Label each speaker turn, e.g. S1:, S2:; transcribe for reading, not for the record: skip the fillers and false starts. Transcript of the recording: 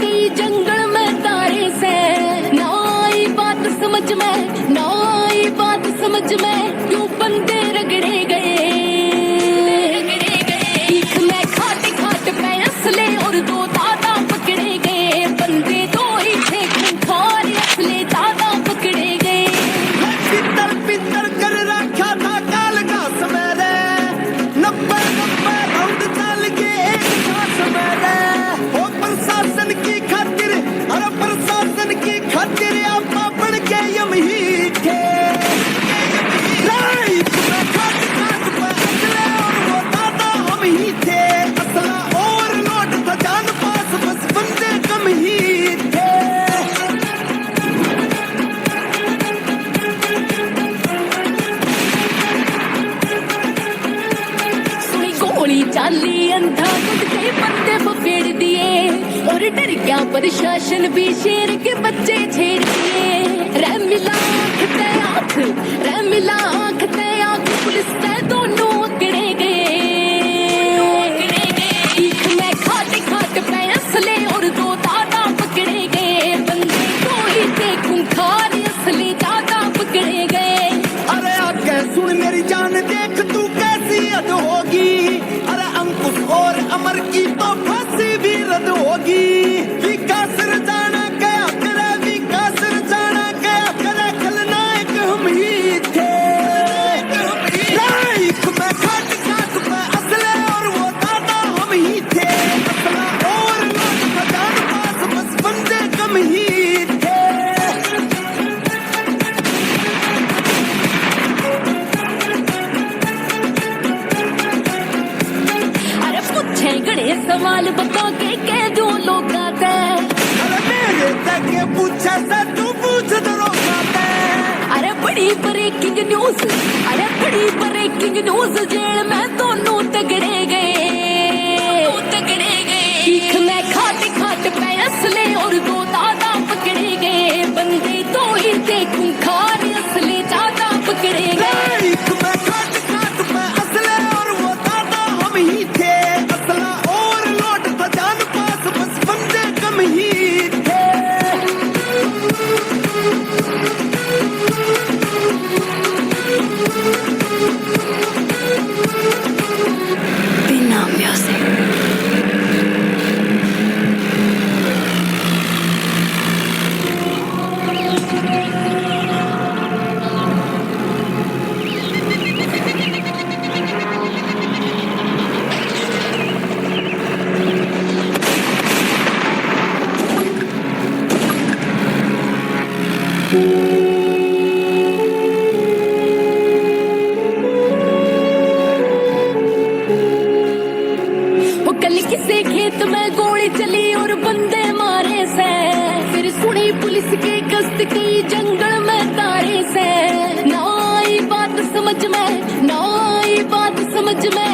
S1: कई जंगल में तारे से, ना आई बात समझ में, ना आई बात समझ में, क्यों बंदे रगड़े गए। भीख में खाते खाते पैसले और दो दादा पकड़े गए, बंदे दो ही थे खूंखार असले दादा पकड़े गए।
S2: पितर पितर कर रखा था काल का सवेरे, 90 राउंड चल के एक सांस मेरे। ओ प्रशासन की खातिर, अरे प्रशासन की खातिर आप बन के यम ही थे। लाइफ में खाट खाट पे असले और वो दादा हम ही थे। असला और नोट था जान पास, बस बंदे कम ही थे।
S1: गोली चाली अंधा खुद के पत्ते पकड़ दिए, और डर गया प्रशासन भी शेर के बच्चे छेड़ दिए। रै मिला आँख ते आँख, रै मिला आँख ते आँख, पुलिस ते दोनों अकड़े गए। भीख में खाते खाते पैसले और दो दादा पकड़े गए, बंदे दो ही थे खूंखार असली दादा पकड़े गए।
S2: अरे आगे सुन मेरी जान, देख तू कैसी हद होगी। अरे अंकुश और अमर की तो फांसी भी रद्द होगी। विकास जाना गया करे, विकास जाना गया करे, खलनायक हम ही थे। लाइफ में खाट खाट पे असले और वो दादा हम ही थे। असला और नोट था जान पास, बस बंदे कम ही थे।
S1: अरे पूछे गड़े सवाल बता के कह दो लोग आते।
S2: अरे मेरे तक पूछा सा तू पूछ दरोगा ते।
S1: अरे बड़ी ब्रेकिंग न्यूज, अरे बड़ी ब्रेकिंग न्यूज, जेल में दोनों तगड़े गए। भीख में खाते खाते पैसले और दो दादा पकड़े गए, बंदे दो ही थे खूंखार असली दादा पकड़े गए।
S2: लाइफ में खाट खाट पे असले और वो दादा हम ही थे। असला और नोट था जान पास, बस बंदे कम ही थे।
S1: बिना म्यूजिक। कल किसे खेत में गोली चली और बंदे मारे से, फिर सुनी पुलिस के गश्त की जंगल में तारे से, ना आई बात समझ में, ना आई बात समझ में,